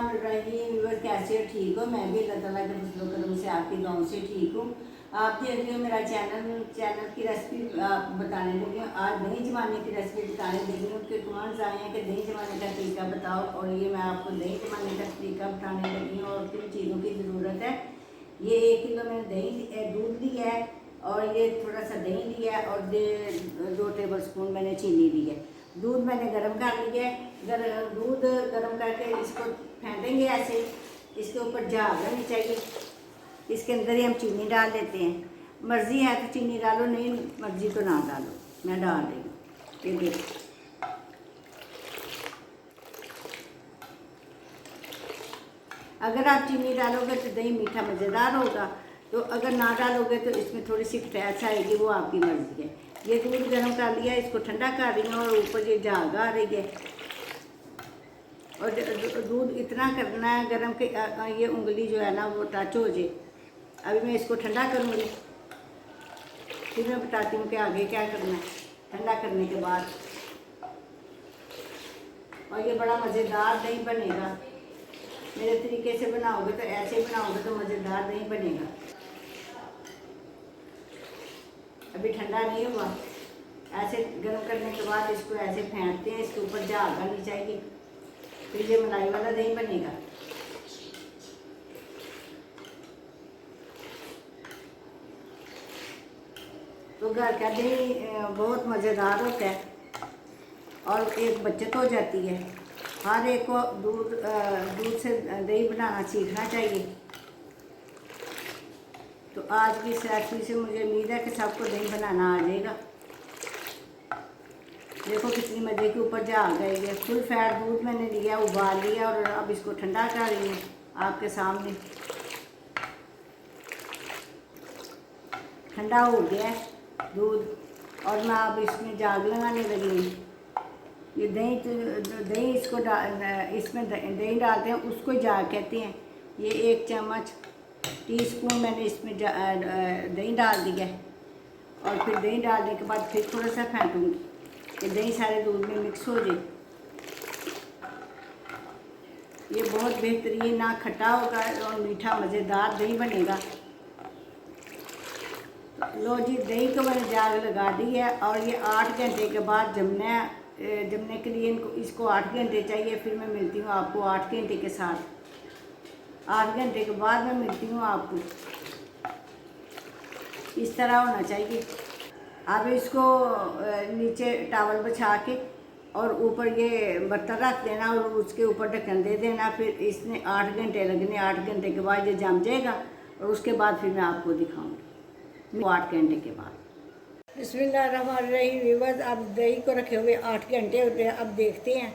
बिस्मिल्लाहिर्रहमानिर्रहीम। व्यूअर कैसे हो? ठीक हो? मैं भी अल्लाह ताला के फजल करम से आपकी गाँव से ठीक हूँ। आप देख रहे हो मेरा चैनल की रेसिपी बताने लगी हूँ। आज दही जमाने की रेसिपी बताने लगी हूँ कि कमेंट्स आए हैं कि दही जमाने का तरीका बताओ, और ये मैं आपको दही जमाने का तरीका बताने लगी हूँ। और किन चीज़ों की ज़रूरत है, ये 1 किलो मैंने दही दूध लिया है, और ये थोड़ा सा दही लिया है, और 2 टेबल स्पून मैंने चीनी ली है। दूध मैंने गर्म कर लिया है। दूध गर्म करके इसको फेंटेंगे ऐसे, इसके ऊपर झाग आनी चाहिए। इसके अंदर ही हम चीनी डाल देते हैं। मर्ज़ी है तो चीनी डालो, नहीं मर्ज़ी तो ना डालो। मैं डाल रही हूँ, ये देखो। अगर आप चीनी डालोगे तो दही मीठा मज़ेदार होगा, तो अगर ना डालोगे तो इसमें थोड़ी सी खटास आएगी, वो आपकी मर्ज़ी है। ये दूध गर्म कर लिया, इसको ठंडा कर रही हूँ, और ऊपर ये झाग आ रही है। और दूध इतना करना है गर्म कि ये उंगली जो है ना वो टच हो जाए। अभी मैं इसको ठंडा करूँगी, फिर मैं बताती हूँ कि आगे क्या करना है ठंडा करने के बाद। और ये बड़ा मज़ेदार दही बनेगा। मेरे तरीके से बनाओगे तो ऐसे बनाओगे तो मज़ेदार दही बनेगा। अभी ठंडा नहीं हुआ, ऐसे गर्म करने के बाद इसको ऐसे फेंटते हैं, इसके ऊपर झाग आनी चाहिए, फिर ये मलाई वाला दही बनेगा। तो घर का दही बहुत मज़ेदार होता है, और एक बचत हो जाती है। हर एक को दूध से दही बनाना सीखना चाहिए। तो आज की इस रेसिपी से मुझे उम्मीद है कि सबको दही बनाना आ जाएगा। देखो कितनी मज़े के ऊपर झाग गई है। फुल फैट दूध मैंने लिया, उबाल लिया, और अब इसको ठंडा कर रही हूँ आपके सामने। ठंडा हो गया है दूध, और मैं अब इसमें झाग लगाने लगी हूँ। ये दही इसको इसमें दही डालते हैं, उसको झाग कहते हैं। ये 1 चम्मच टीस्पून मैंने इसमें दही डाल दिया है, और फिर दही डालने के बाद फिर थोड़ा सा फेंटूँगी कि दही सारे दूध में मिक्स हो जाए। ये बहुत बेहतरीन, ना खट्टा होगा और मीठा मज़ेदार दही बनेगा। लो जी, दही को मैंने झाग लगा दी है, और ये 8 घंटे के बाद जमने के लिए इसको 8 घंटे चाहिए। फिर मैं मिलती हूँ आपको 8 घंटे के साथ। 8 घंटे के बाद मैं मिलती हूँ आपको। इस तरह होना चाहिए। अब इसको नीचे टॉवल बिछा के और ऊपर ये बर्तन रख देना, और उसके ऊपर ढक्कन दे देना। फिर इसमें 8 घंटे लगने। 8 घंटे के बाद ये जम जाएगा, और उसके बाद फिर मैं आपको दिखाऊंगी 8 घंटे के बाद। बिस्मिल्लाहिर्रहमानिर्रहीम। व्यूअर्स, अब दही को रखे हुए 8 घंटे होते हैं। अब देखते हैं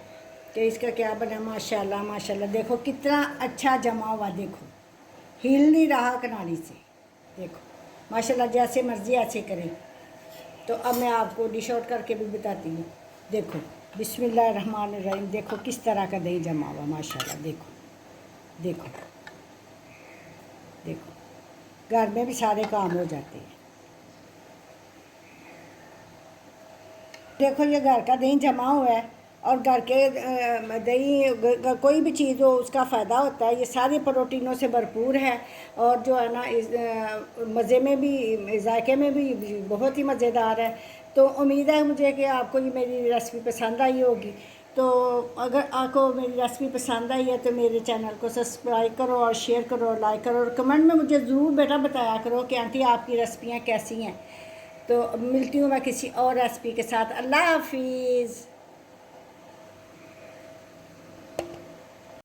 कि इसका क्या बना। माशाल्लाह माशाल्लाह, देखो कितना अच्छा जमा हुआ। देखो हिल नहीं रहा कनाली से। देखो माशाल्लाह, जैसे मर्ज़ी ऐसे करें। तो अब मैं आपको डिश आउट करके भी बताती हूँ। देखो बिस्मिल्लाहिर्रहमानिर्रहीम, देखो किस तरह का दही जमा हुआ माशाल्लाह। देखो देखो देखो, घर में भी सारे काम हो जाते हैं। देखो ये घर का दही जमा हुआ है, और घर के दही कोई भी चीज़ हो उसका फ़ायदा होता है। ये सारे प्रोटीनों से भरपूर है, और जो है ना मज़े में भी, जायके में भी बहुत ही मज़ेदार है। तो उम्मीद है मुझे कि आपको ये मेरी रेसिपी पसंद आई होगी। तो अगर आपको मेरी रेसिपी पसंद आई है तो मेरे चैनल को सब्सक्राइब करो, और शेयर करो, और लाइक करो, और कमेंट में मुझे ज़रूर बेटा बताया करो कि आंटी आपकी रेसिपियाँ कैसी हैं। तो मिलती हूँ मैं किसी और रेसिपी के साथ। अल्लाह हाफिज़।